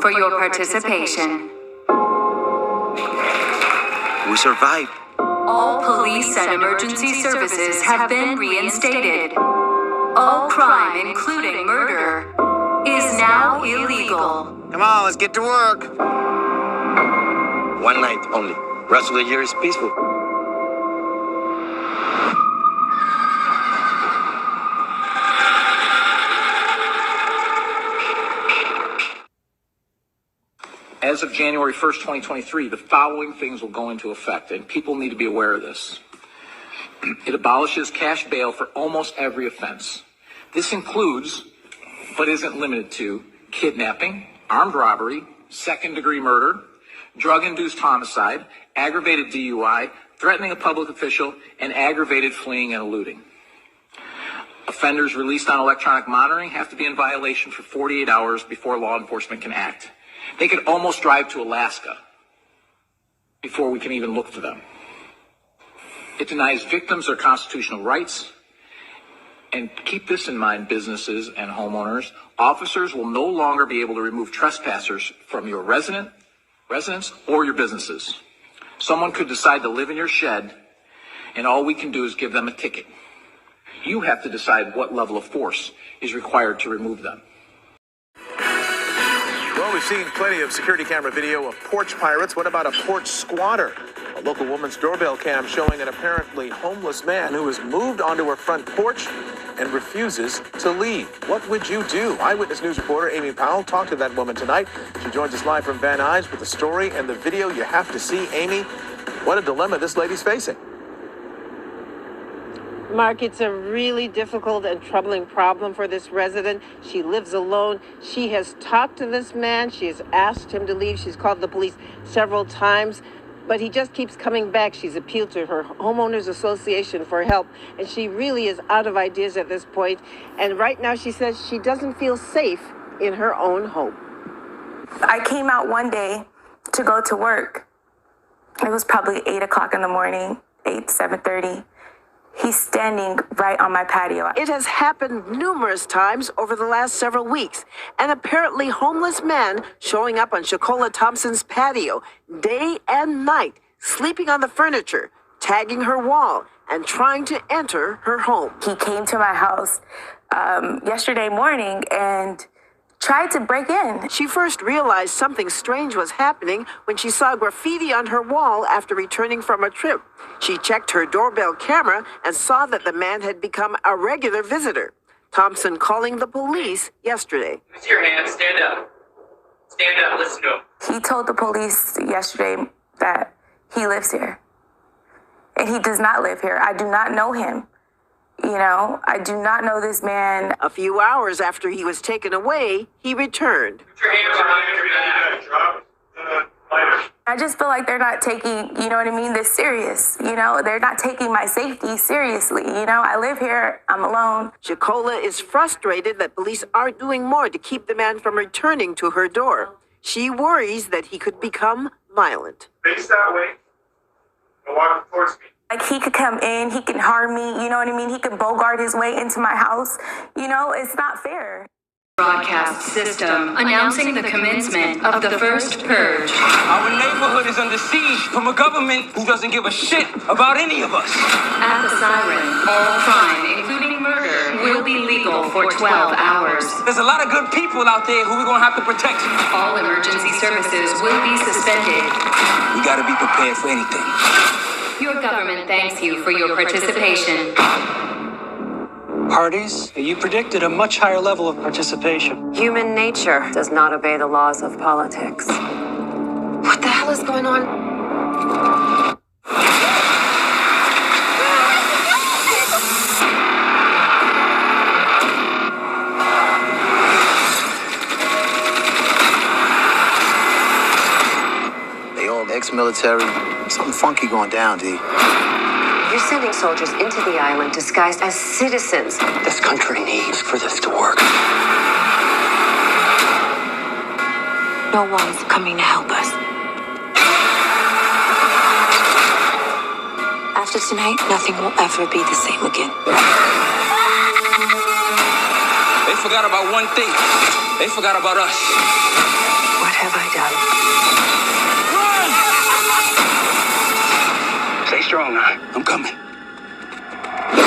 for your participation. We survived. All police and emergency services have been reinstated. All crime, including murder, is now illegal. Come on, let's get to work. One night only. Rest of the year is peaceful. As of January 1st, 2023, the following things will go into effect, and people need to be aware of this. It abolishes cash bail for almost every offense. This includes, but isn't limited to, kidnapping, armed robbery, second-degree murder, drug-induced homicide, aggravated DUI, threatening a public official, and aggravated fleeing and eluding. Offenders released on electronic monitoring have to be in violation for 48 hours before law enforcement can act. They could almost drive to Alaska before we can even look for them. It denies victims their constitutional rights. And keep this in mind, businesses and homeowners. Officers will no longer be able to remove trespassers from your residence or your businesses. Someone could decide to live in your shed, and all we can do is give them a ticket. You have to decide what level of force is required to remove them. Well, we've seen plenty of security camera video of porch pirates. What about a porch squatter? A local woman's doorbell cam showing an apparently homeless man who has moved onto her front porch and refuses to leave. What would you do? Eyewitness News reporter Amy Powell talked to that woman tonight. She joins us live from Van Nuys with the story and the video you have to see. Amy, what a dilemma this lady's facing. Mark, it's a really difficult and troubling problem for this resident. She lives alone. She has talked to this man. She has asked him to leave. She's called the police several times, but he just keeps coming back. She's appealed to her homeowners association for help, and she really is out of ideas at this point. And right now she says she doesn't feel safe in her own home. I came out one day to go to work. It was probably 8 o'clock in the morning, 7:30. He's standing right on my patio. It has happened numerous times over the last several weeks. An apparently homeless man showing up on Shakola Thompson's patio day and night, sleeping on the furniture, tagging her wall, and trying to enter her home. He came to my house yesterday morning and tried to break in. She first realized something strange was happening when she saw graffiti on her wall after returning from a trip. She checked her doorbell camera and saw that the man had become a regular visitor. Thompson calling the police yesterday. Raise your hand, stand up. Stand up, listen to him. He told the police yesterday that he lives here. And he does not live here. I do not know him. You know, I do not know this man. A few hours after he was taken away, he returned. Put your hands behind your back. I just feel like they're not taking, you know what I mean, this serious. You know, they're not taking my safety seriously. You know, I live here, I'm alone. Shakola is frustrated that police aren't doing more to keep the man from returning to her door. She worries that he could become violent. Face that way and walk towards me. Like, he could come in, he can harm me, you know what I mean? He could bogart his way into my house. You know, it's not fair. Broadcast system announcing the commencement of the first purge. Our neighborhood is under siege from a government who doesn't give a shit about any of us. At the siren, all crime, including murder, will be legal for 12 hours. There's a lot of good people out there who we're gonna have to protect. All emergency services will be suspended. We gotta be prepared for anything. Your government thanks you for your participation. Parties, you predicted a much higher level of participation. Human nature does not obey the laws of politics. What the hell is going on? They all ex-military. Something funky going down, D. You're sending soldiers into the island disguised as citizens. This country needs for this to work. No one's coming to help us. After tonight, nothing will ever be the same again. They forgot about one thing. They forgot about us. What strong, huh? I'm coming.